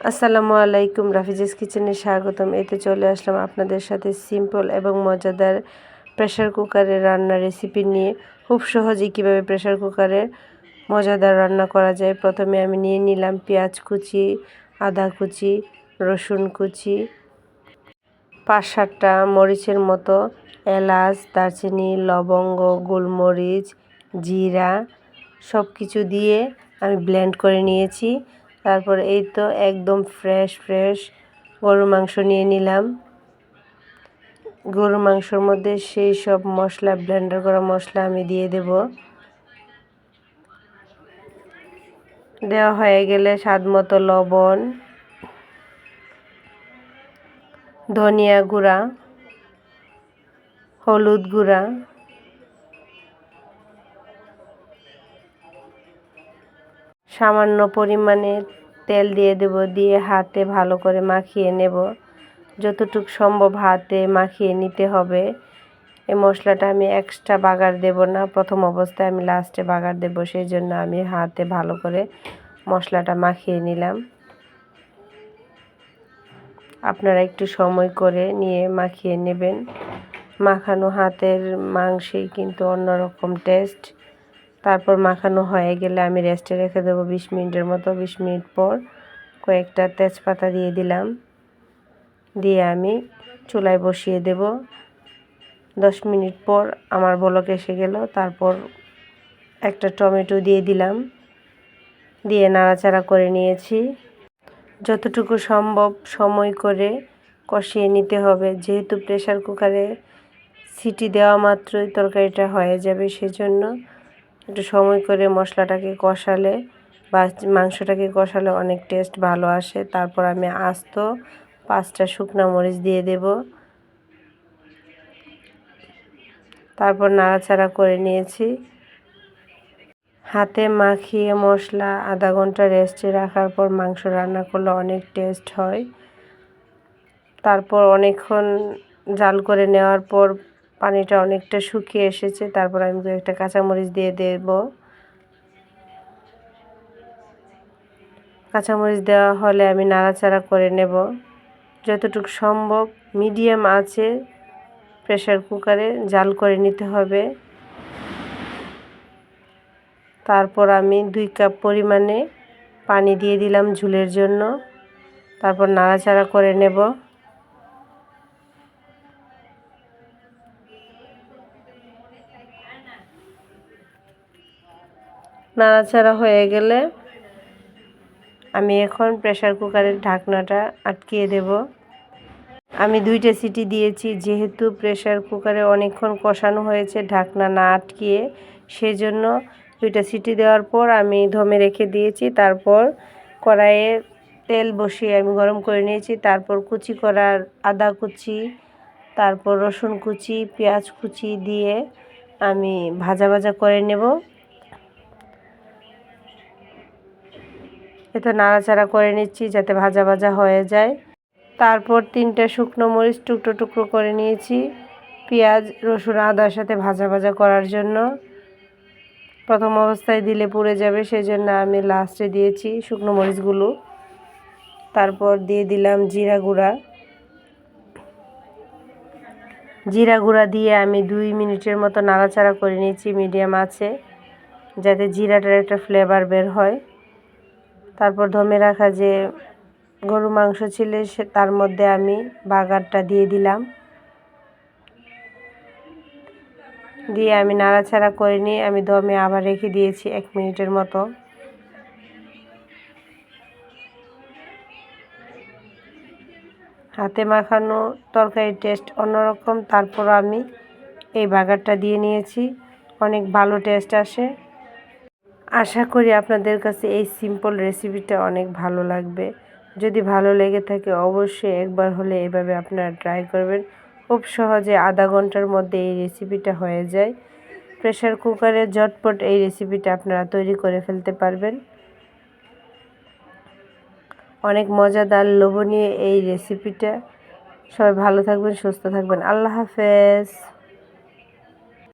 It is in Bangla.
আসসালামু আলাইকুম, রাফিজাস কিচেনে স্বাগতম। এতে চলে আসলাম আপনাদের সাথে সিম্পল এবং মজাদার প্রেশার কুকারে রান্নার রেসিপি নিয়ে। খুব সহজেই কীভাবে প্রেশার কুকারে মজাদার রান্না করা যায়। প্রথমে আমি নিয়ে নিলাম পেঁয়াজ কুচি, আদা কুচি, রসুন কুচি, 5-7টা মরিচের মতো, এলাচ, দারচিনি, লবঙ্গ, গোলমরিচ, জিরা সব কিছু দিয়ে আমি ব্লেন্ড করে নিয়েছি। তারপর এই তো একদম ফ্রেশ গরুর মাংস নিয়ে নিলাম। গরুর মাংসর মধ্যে সেই সব মশলা, ব্লেন্ডার করা মশলা আমি দিয়ে দেব। দেওয়া হয়ে গেলে স্বাদ মতো লবণ, ধনিয়া গুঁড়া, হলুদ গুঁড়া, সামান্য পরিমাণে তেল দিয়ে দেব। দিয়ে হাতে ভালো করে মাখিয়ে নেব। যতটুকু সম্ভব হাতে মাখিয়ে নিতে হবে। এই মশলাটা আমি এক্সট্রা বাগার দেব না, প্রথম অবস্থায় আমি লাস্টে বাগার দেব। সেই জন্য আমি হাতে ভালো করে মশলাটা মাখিয়ে নিলাম। আপনারা একটু সময় করে নিয়ে মাখিয়ে নেবেন। মাখানো হাতের মাংসেই কিন্তু অন্যরকম টেস্ট। তারপর মাখানো হয়ে গেলে আমি রেস্টে রেখে দেবো 20 মিনিটের মতো। 20 মিনিট পর কয়েকটা তেজপাতা দিয়ে দিলাম। দিয়ে আমি চুলায় বসিয়ে দেব। 10 মিনিট পর আমার বলক এসে গেল। তারপর একটা টমেটো দিয়ে দিলাম। দিয়ে নাড়াচাড়া করে নিয়েছি। যতটুকু সম্ভব সময় করে কষিয়ে নিতে হবে, যেহেতু প্রেশার কুকারে সিটি দেওয়া মাত্রই তরকারিটা হয়ে যাবে। সেজন্য একটু সময় করে মশলাটাকে কষালে বা মাংসটাকে কষালে অনেক টেস্ট ভালো আসে। তারপর আমি আস্ত 5টা শুকনো মরিচ দিয়ে দেব। তারপর নাড়াচাড়া করে নিয়েছি। হাতে মাখিয়ে মশলা আধা ঘন্টা রেস্টে রাখার পর মাংস রান্না করলে অনেক টেস্ট হয়। তারপর অনেকক্ষণ জাল করে নেওয়ার পর পানিটা অনেকটা শুকিয়ে এসেছে। তারপর আমি একটা কাঁচামরিচ দিয়ে দেব। কাঁচামরিচ দেওয়া হলে আমি নাড়াচাড়া করে নেব। যতটুকু সম্ভব মিডিয়াম আঁচে প্রেশার কুকারে জাল করে নিতে হবে। তারপর আমি 2 কাপ পরিমাণে পানি দিয়ে দিলাম ঝোলের জন্য। তারপর নাড়াচাড়া করে নেব। নাড়াচাড়া হয়ে গেলে আমি এখন প্রেশার কুকারের ঢাকনাটা আটকিয়ে দেব। আমি 2টা সিটি দিয়েছি, যেহেতু প্রেশার কুকারে অনেকক্ষণ কষানো হয়েছে ঢাকনা না আটকিয়ে, সেজন্য 2টা সিটি দেওয়ার পর আমি দমে রেখে দিয়েছি। তারপর কড়াইয়ে তেল বসিয়ে আমি গরম করে নিয়েছি। তারপর কুচি করা আদা কুচি, তারপর রসুন কুচি, পেঁয়াজ কুচি দিয়ে আমি ভাজা করে নেব। এতে নাড়াচাড়া করে নিচ্ছি যাতে ভাজা হয়ে যায়। তারপর 3টা শুকনো মরিচ টুকরো করে নিয়েছি, পেঁয়াজ রসুন আদার সাথে ভাজা করার জন্য। প্রথম অবস্থায় দিলে পুড়ে যাবে, সেজন্য আমি লাস্টে দিয়েছি শুকনো মরিচগুলো। তারপর দিয়ে দিলাম জিরা গুঁড়া দিয়ে আমি 2 মিনিটের মতো নাড়াচাড়া করে নিয়েছি মিডিয়াম আঁচে, যাতে জিরাটার একটা ফ্লেভার বের হয়। তারপর দমে রাখা যে গরু মাংস ছিল তার মধ্যে আমি বাগারটা দিয়ে দিলাম। দিয়ে আমি নাড়াচাড়া করে নিয়ে আমি দমে আবার রেখে দিয়েছি 1 মিনিটের মতো। হাতে মাখানো তরকারির টেস্ট অন্যরকম। তারপর আমি এই বাগারটা দিয়ে নিয়েছি, অনেক ভালো টেস্ট আসে। আশা করি আপনাদের কাছে এই সিম্পল রেসিপিটা অনেক ভালো লাগবে। যদি ভালো লেগে থাকে অবশ্যই একবার হলে এভাবে আপনারা ট্রাই করবেন। খুব সহজে আধা ঘন্টার মধ্যে এই রেসিপিটা হয়ে যায়। প্রেশার কুকারে ঝটপট এই রেসিপিটা আপনারা তৈরি করে ফেলতে পারবেন। অনেক মজাদার লোভনীয় এই রেসিপিটা। সবাই ভালো থাকবেন, সুস্থ থাকবেন। আল্লাহ হাফেজ।